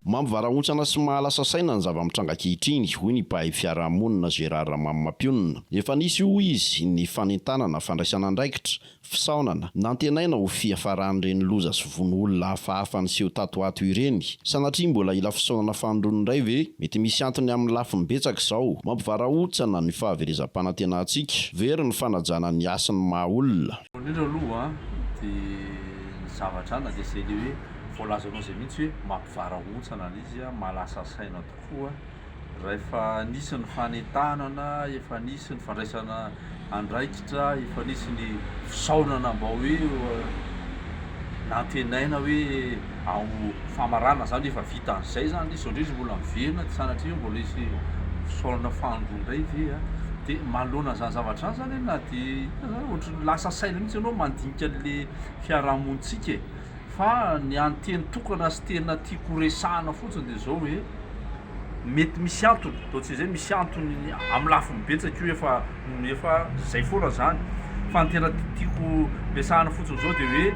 Mampivarahontsana sy mahalasa saina ny zava-mitranga ankehitriny, hoy ny mpahay fiarahamonina Gérard Mamapionina. Efa nisy hoy izy ny fanentanana, fandraisana andraikitra, fisaonana, nantenaina ho fiafaran'ireny loza sy von'olona hafahafa niseho tato ato ireny. Sanatria mbola ila fisaonana fanondroany indray ve? Mety misy antony amin'ny lafiny betsaka izao. Mampivarahontsana ny fahaverezam-panantenantsika, very ny fanajana ny asan'ny maha-olona. Indrindra aloha dia ny zavatra na dia izay le hoe voalazanao izay mihitsy hoe mampivarahontsana izy mahalasa saina tokoa rehefa nisy ny fanentanana, efa nisy ny fandraisana andraikitra, efa nisy ny fisaonana mba hoe nantenaina hoe ao famarana zany efa vita an'izay zany izy indrindra mbola miverina sanatria mbola isy fisaonana fandroandray ve dia manoloana zany zavatra zany na dia ohatry lasa saina mihitsy ianao mandinika an'le fiarahamonitsika fa ny anteny tokana sy tena tiako resahana fotsiny dia zao hoe mety misy antony, toa tsy izay misy antony amin'ny lafiny betsaka io efa zay foana zany fa ny tena tiako resahana fotsiny zao dia hoe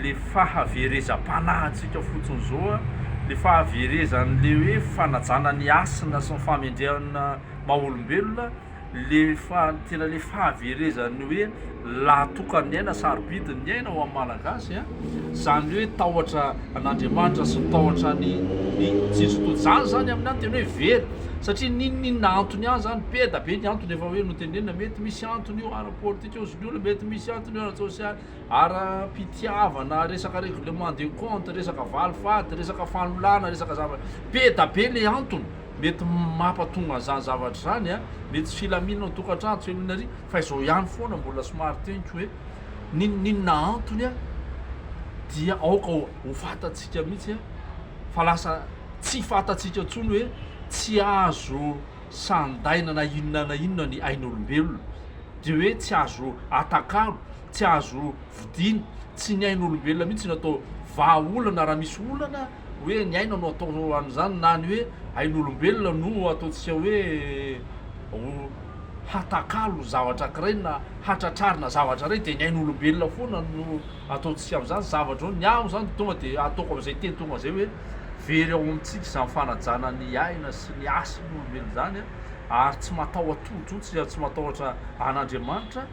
le fahaverezam-panahintsika fotsiny zao le fahaverezan'le hoe fanajana ny asina sy ny famendrehana maha-olombelona, tena le fahaverezany hoe lahatokany ny aina sarobidiny ny aina ho amin'ny malagasy zany hoe tahotra an'Andriamanitra sy tahotra ny Jesototo zany amin'ny any tena hoe very satria ninona antony any zany be da be ny antony efa hoe notenenina mety misy antony io ara-politika sy ny olona mety misy antony io ara-sosialy, ara-pitiavana, resaka règlement de compte, resaka valifaty, resaka fanolana, resaka zavatra be da be le antony mety mampatonga zany zavatra zany mety tsy filaminana ny tokantrano tsy filaminana fa izao ihany foana mbola somary teniko hoe ninona antony dia aoka ho fantatsika mihitsy fa lasa tsy fantatsika ntsony hoe tsy azo sandaina na inona ny ain'olombelona, dia hoe tsy azo atakalo, tsy azo vidina, tsy ny ain'olombelona mihitsy natao vahaolana raha misy olana hoe ny aina no atao an'izany na ny hoe ain'olombelona no ataontsika hoe hatakalo zavatra ankiray na hatratrarina zavatra iray dia ny ain'olombelona foana no ataontsika amin'izany zavatra ao ny aho zany tonga dia ataoko amin'izay teny tonga izay hoe very ao amintsika izany fanajana ny aina sy ny asan'ny olombelona zany ary tsy matao atodrotsy tsy matahotra an'Andriamanitra.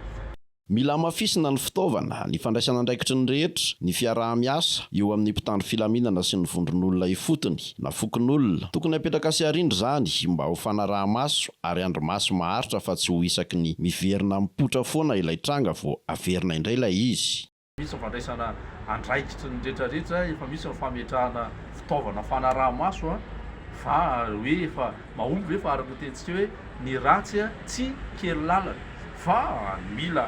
Mila mafisina ny fitaovana, ny fandraisana andraikitry ny rehetra, ny fiaraha-miasa eo amin'ny mpitandro filaminana sy ny vondron'olona ifotony na fokon'olona. Tokony apetraka sy arindry zany mba ho fanaraha-maso ary andro-maso maharitra fa tsy ho isaky ny miverina mipotra foana ilay tranga vao averina indray ilay izy. Misy ny fandraisana andraikitry ny rehetrarehetra, efa misy ny fametrahana fitaovana fanaraha-maso fa hoe efa mahomby hoe fa araka tentsika hoe ny ratsy tsy kely lalana fa mila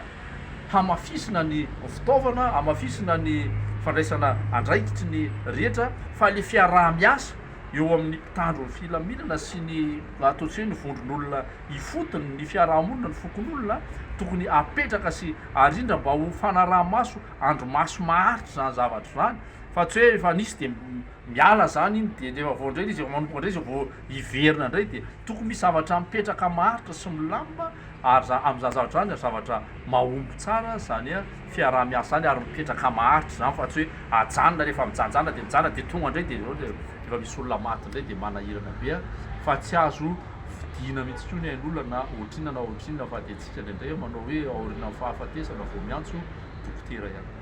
hamafisina ny fitaovana, hamafisina ny fandraisana andraikitry ny rehetra fa le fiaraha-miasa eo amin'ny mpitandro ny filaminana sy ny ataontsika hoe ny vondron'olona ifotony, ny fiarahamonina, ny fokon'olona tokony apetraka sy arindra mba ho fanaraha-maso, andro-maso maharitra zany zavatra zany fa tsy hoe efa nisy dia miala zany iny dia rehefa vao indray izy manomboka indray izy vao hiverina indray dia tokony misy zavatra mipetraka maharitra sy milamina ary amin'izany zavatra zany zavatra mahomby tsara zany fiaraha-miasa zany ary mipetraka maharitra zany fa tsy hoe ajanona rehefa mijanjana dia tonga indray dia efa misy olona maty indray dia manahirana be fa tsy azo vidina mihitsy koa ny ain'olona na ohatrinona na ohatrinona fa dia tsika indraindray manao hoe aoriana amin'ny fahafatesana vao miantso dokotera ihany.